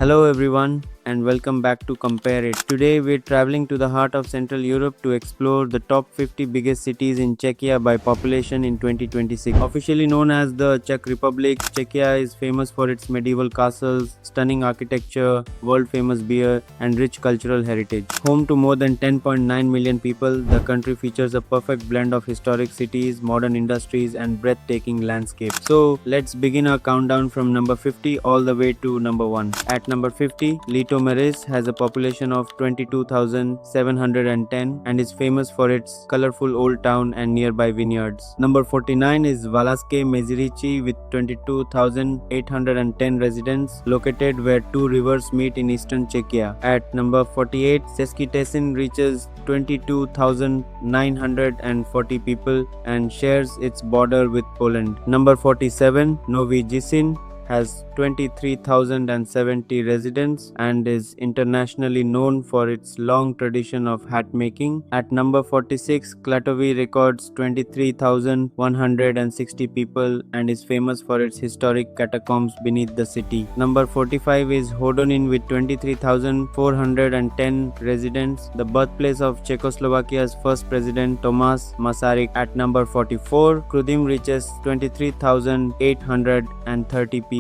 Hello everyone and welcome back to Compare It. Today we're traveling to the heart of Central Europe to explore the top 50 biggest cities in Czechia by population in 2026. Officially known as the Czech Republic, Czechia is famous for its medieval castles, stunning architecture, world-famous beer, and rich cultural heritage. Home to more than 10.9 million people, the country features a perfect blend of historic cities, modern industries, and breathtaking landscapes. So let's begin our countdown from number 50 all the way to number 1. At number 50, Liberec has a population of 22,710 and is famous for its colorful old town and nearby vineyards. Number 49 is Valašské Meziříčí with 22,810 residents, located where two rivers meet in eastern Czechia. At number 48, Český Těšín reaches 22,940 people and shares its border with Poland. Number 47, Nový Jičín has 23,070 residents and is internationally known for its long tradition of hat making. At number 46, Klatovy records 23,160 people and is famous for its historic catacombs beneath the city. Number 45 is Hodonín with 23,410 residents, the birthplace of Czechoslovakia's first president Tomáš Masaryk. At number 44, Chrudim reaches 23,830 people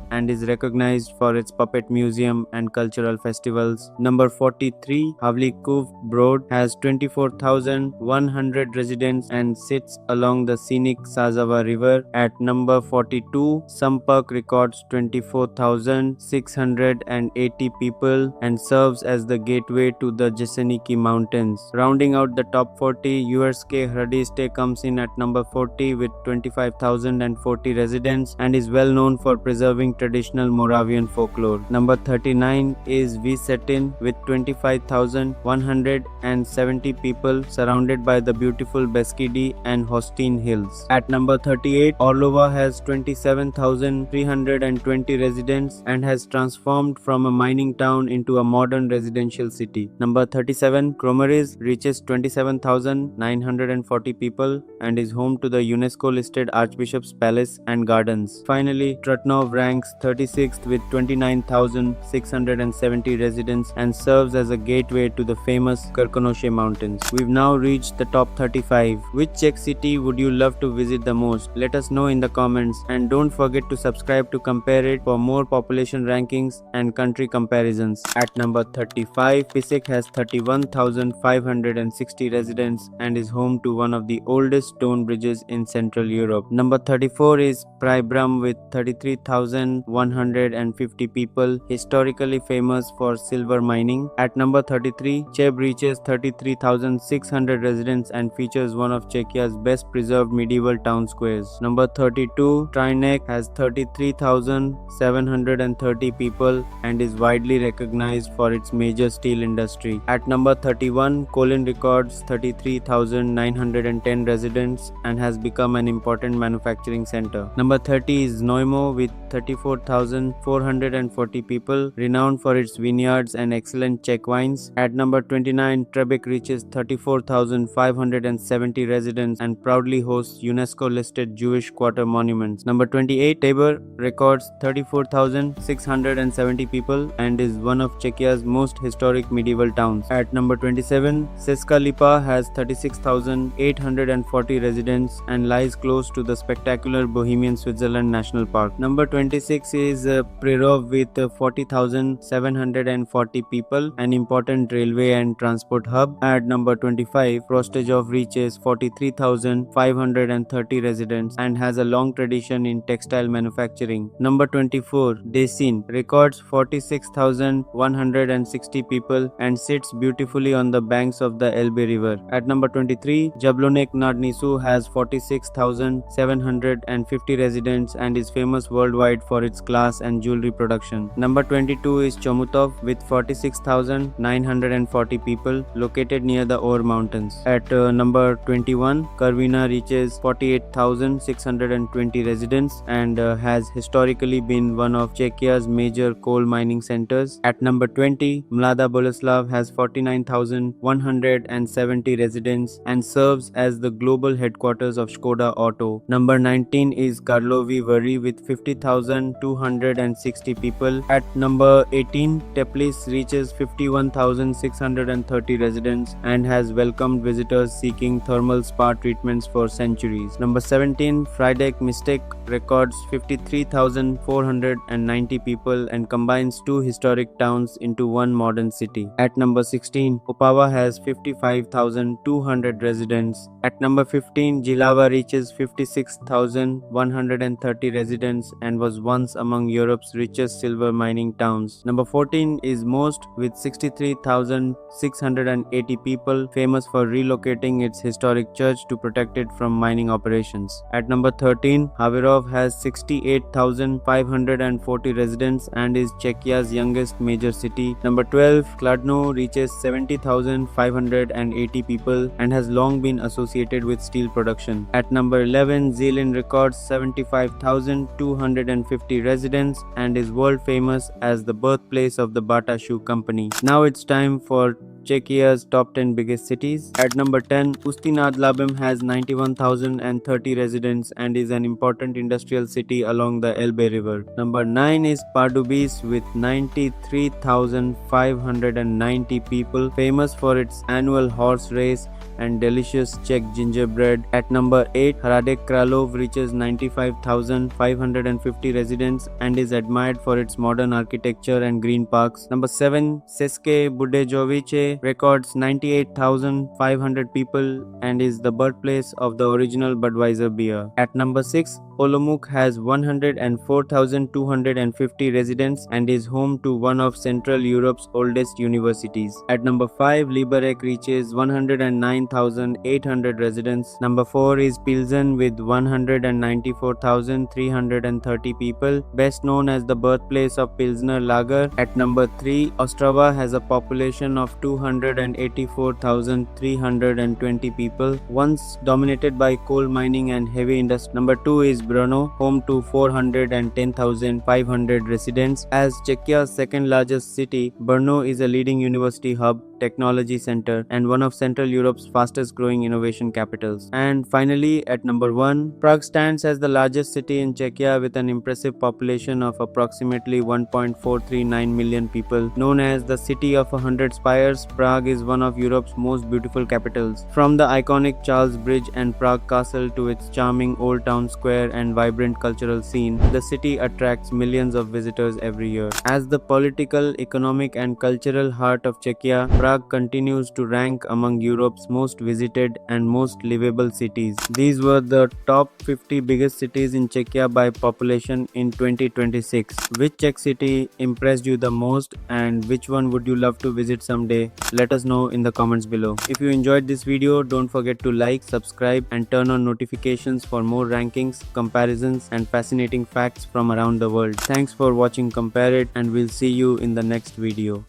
and is recognized for its puppet museum and cultural festivals. Number 43, Havlíkův Brod has 24,100 residents and sits along the scenic Sázava River. At number 42, Sampark records 24,680 people and serves as the gateway to the Jeseniki Mountains. Rounding out the top 40, Uherské Hradiště comes in at number 40 with 25,040 residents and is well known for preserving traditional Moravian folklore. Number 39 is Vyšetín with 25,170 people surrounded by the beautiful Beskidy and Hostin hills. At number 38, Orlova has 27,320 residents and has transformed from a mining town into a modern residential city. Number 37, Kroměříž reaches 27,940 people and is home to the UNESCO-listed Archbishop's Palace and Gardens. Finally, Trutnov ranks 36th with 29,670 residents and serves as a gateway to the famous Krkonoše Mountains. We've now reached the top 35. Which Czech city would you love to visit the most? Let us know in the comments, and don't forget to subscribe to Compare It for more population rankings and country comparisons. At number 35, Pišek has 31,560 residents and is home to one of the oldest stone bridges in Central Europe. Number 34 is Prague with 33,150 people, historically famous for silver mining. At number 33, Cheb reaches 33,600 residents and features one of Czechia's best preserved medieval town squares. Number 32, Trinec has 33,730 people and is widely recognized for its major steel industry. At number 31, Kolin records 33,910 residents and has become an important manufacturing center. Number 30 is Znojmo with 34,440 people, renowned for its vineyards and excellent Czech wines. At number 29, Trebek reaches 34,570 residents and proudly hosts UNESCO-listed Jewish quarter monuments. Number 28, Tabor records 34,670 people and is one of Czechia's most historic medieval towns. At number 27, Česká Lípa has 36,840 residents and lies close to the spectacular Bohemian Switzerland National Park. Number 26 is Přerov with 40,740 people, an important railway and transport hub. At number 25, Prostějov reaches 43,530 residents and has a long tradition in textile manufacturing. Number 24, Děčín records 46,160 people and sits beautifully on the banks of the Elbe River. At number 23, Jablonec nad Nisou has 46,750 residents and is famous worldwide for its glass and jewelry production. Number 22 is Chomutov with 46,940 people, located near the Or Mountains. At number 21, Karviná reaches 48,620 residents and has historically been one of Czechia's major coal mining centers. At number 20, Mladá Boleslav has 49,170 residents and serves as the global headquarters of Škoda Auto. Number 19 is Karlovy Vary with 50,000 51,260 people. At number 18, Teplis reaches 51,630 residents and has welcomed visitors seeking thermal spa treatments for centuries. Number 17, Friedeck Mistake records 53,490 people and combines two historic towns into one modern city. At number 16, Opava has 55,200 residents. At number 15, Jihlava reaches 56,130 residents and was once among Europe's richest silver mining towns. Number 14 is Most with 63,680 people, famous for relocating its historic church to protect it from mining operations. At number 13, Havirov has 68,540 residents and is Czechia's youngest major city. Number 12, Kladno reaches 70,580 people and has long been associated with steel production. At number 11, Zealand records 75,250 residents and is world famous as the birthplace of the Bata Shoe Company. Now it's time for Czechia's top 10 biggest cities. At number 10, Ústí-nad-Labem has 91,030 residents and is an important industrial city along the Elbe River. Number 9 is Pardubice with 93,590 people, famous for its annual horse race and delicious Czech gingerbread. At number 8, Hradec Králové reaches 95,550 residents and is admired for its modern architecture and green parks. Number 7, České Budějovice records 98,500 people and is the birthplace of the original Budweiser beer. At number 6, Olomouc has 104,250 residents and is home to one of Central Europe's oldest universities. At number 5, Liberec reaches 109,800 residents. Number 4 is Pilsen with 194,330 people, best known as the birthplace of Pilsner Lager. At number 3, Ostrava has a population of 284,320 people, once dominated by coal mining and heavy industry. Number 2 is Brno, home to 410,500 residents. As Czechia's second largest city, Brno is a leading university hub, technology center, and one of Central Europe's fastest growing innovation capitals. And finally, at number 1, Prague stands as the largest city in Czechia with an impressive population of approximately 1.439 million people. Known as the City of 100 Spires, Prague is one of Europe's most beautiful capitals. From the iconic Charles Bridge and Prague Castle to its charming Old Town Square and vibrant cultural scene, the city attracts millions of visitors every year. As the political, economic, and cultural heart of Czechia, Prague continues to rank among Europe's most visited and most livable cities. These were the top 50 biggest cities in Czechia by population in 2026. Which Czech city impressed you the most and which one would you love to visit someday? Let us know in the comments below. If you enjoyed this video, don't forget to like, subscribe, and turn on notifications for more rankings, comparisons, and fascinating facts from around the world. Thanks for watching Compare It, and we'll see you in the next video.